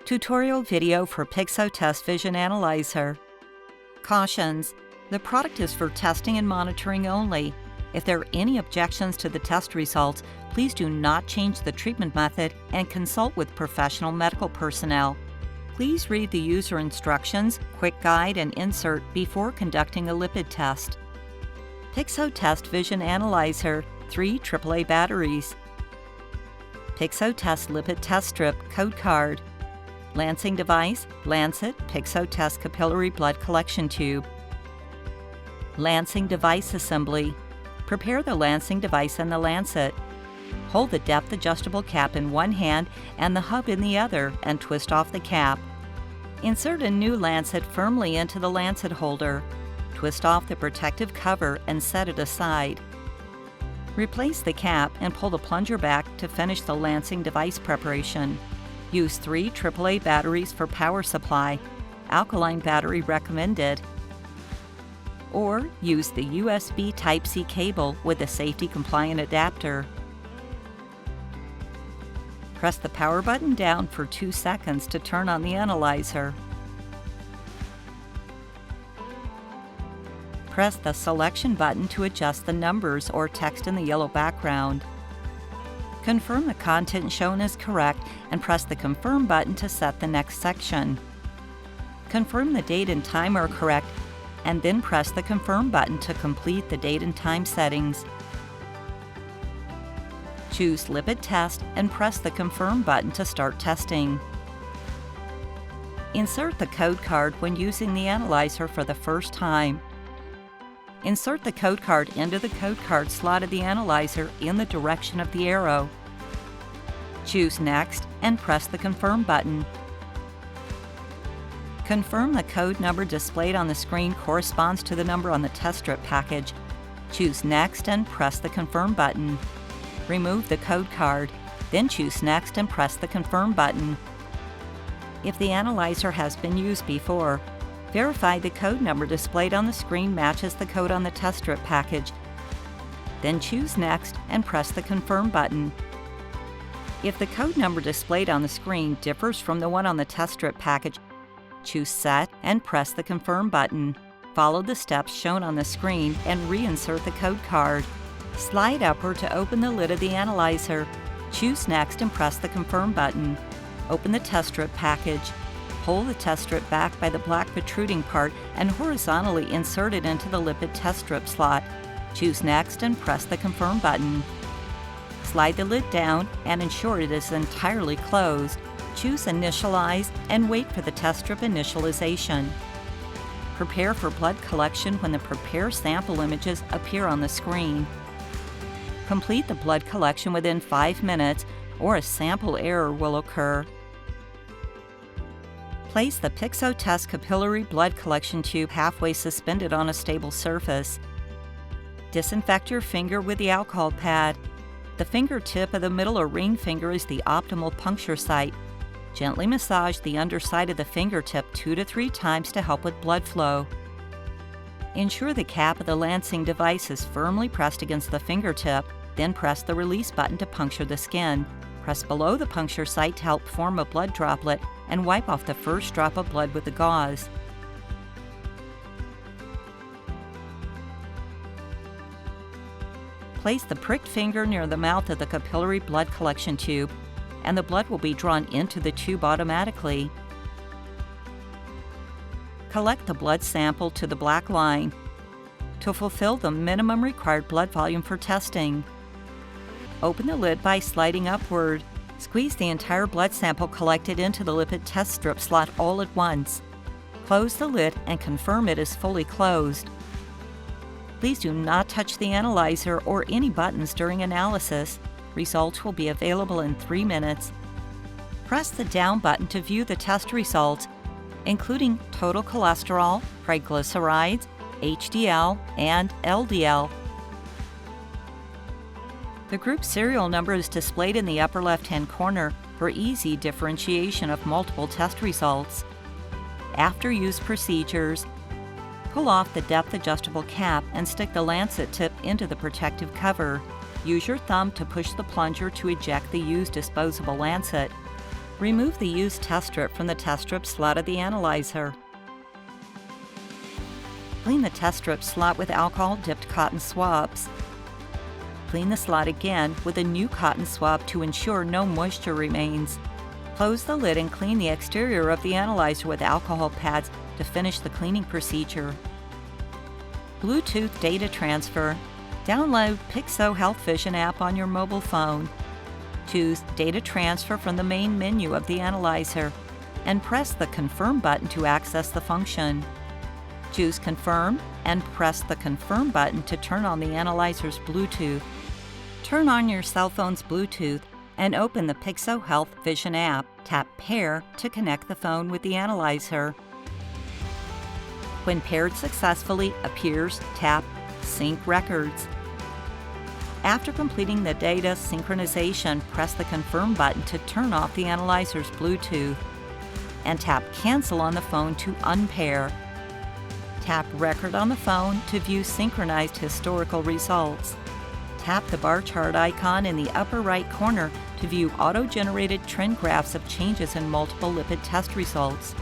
Tutorial video for PixoTest Vision Analyzer. Cautions: the product is for testing and monitoring only. If there are any objections to the test results, please do not change the treatment method and consult with professional medical personnel. Please read the user instructions, quick guide, and insert before conducting a lipid test. PixoTest Vision Analyzer, 3 AAA batteries. PixoTest Lipid Test Strip Code Card. Lancing device, Lancet PixoTest Capillary Blood Collection Tube. Lancing device assembly. Prepare the lancing device and the lancet. Hold the depth adjustable cap in one hand and the hub in the other and twist off the cap. Insert a new lancet firmly into the lancet holder. Twist off the protective cover and set it aside. Replace the cap and pull the plunger back to finish the lancing device preparation. Use 3 AAA batteries for power supply, alkaline battery recommended. Or use the USB Type-C cable with a safety-compliant adapter. Press the power button down for 2 seconds to turn on the analyzer. Press the selection button to adjust the numbers or text in the yellow background. Confirm the content shown is correct and press the Confirm button to set the next section. Confirm the date and time are correct and then press the Confirm button to complete the date and time settings. Choose Lipid Test and press the Confirm button to start testing. Insert the code card when using the analyzer for the first time. Insert the code card into the code card slot of the analyzer in the direction of the arrow. Choose Next and press the Confirm button. Confirm the code number displayed on the screen corresponds to the number on the test strip package. Choose Next and press the Confirm button. Remove the code card, then choose Next and press the Confirm button. If the analyzer has been used before, verify the code number displayed on the screen matches the code on the test strip package. Then choose Next and press the Confirm button. If the code number displayed on the screen differs from the one on the test strip package, choose Set and press the Confirm button. Follow the steps shown on the screen and reinsert the code card. Slide upward to open the lid of the analyzer. Choose Next and press the Confirm button. Open the test strip package. Pull the test strip back by the black protruding part and horizontally insert it into the lipid test strip slot. Choose Next and press the Confirm button. Slide the lid down and ensure it is entirely closed. Choose Initialize and wait for the test strip initialization. Prepare for blood collection when the Prepare Sample images appear on the screen. Complete the blood collection within 5 minutes or a sample error will occur. Place the PixoTest Capillary Blood Collection Tube halfway suspended on a stable surface. Disinfect your finger with the alcohol pad. The fingertip of the middle or ring finger is the optimal puncture site. Gently massage the underside of the fingertip 2 to 3 times to help with blood flow. Ensure the cap of the lancing device is firmly pressed against the fingertip, then press the release button to puncture the skin. Press below the puncture site to help form a blood droplet and wipe off the first drop of blood with the gauze. Place the pricked finger near the mouth of the capillary blood collection tube, and the blood will be drawn into the tube automatically. Collect the blood sample to the black line to fulfill the minimum required blood volume for testing. Open the lid by sliding upward. Squeeze the entire blood sample collected into the lipid test strip slot all at once. Close the lid and confirm it is fully closed. Please do not touch the analyzer or any buttons during analysis. Results will be available in 3 minutes. Press the down button to view the test results, including total cholesterol, triglycerides, HDL, and LDL. The group serial number is displayed in the upper left-hand corner for easy differentiation of multiple test results. After use procedures, pull off the depth adjustable cap and stick the lancet tip into the protective cover. Use your thumb to push the plunger to eject the used disposable lancet. Remove the used test strip from the test strip slot of the analyzer. Clean the test strip slot with alcohol-dipped cotton swabs. Clean the slot again with a new cotton swab to ensure no moisture remains. Close the lid and clean the exterior of the analyzer with alcohol pads to finish the cleaning procedure. Bluetooth data transfer. Download PixoTest Vision app on your mobile phone. Choose Data Transfer from the main menu of the analyzer and press the Confirm button to access the function. Choose Confirm and press the Confirm button to turn on the analyzer's Bluetooth. Turn on your cell phone's Bluetooth and open the PixoTest Vision app. Tap Pair to connect the phone with the analyzer. When paired successfully appears, tap Sync Records. After completing the data synchronization, press the Confirm button to turn off the analyzer's Bluetooth and tap Cancel on the phone to unpair. Tap Record on the phone to view synchronized historical results. Tap the bar chart icon in the upper right corner to view auto-generated trend graphs of changes in multiple lipid test results.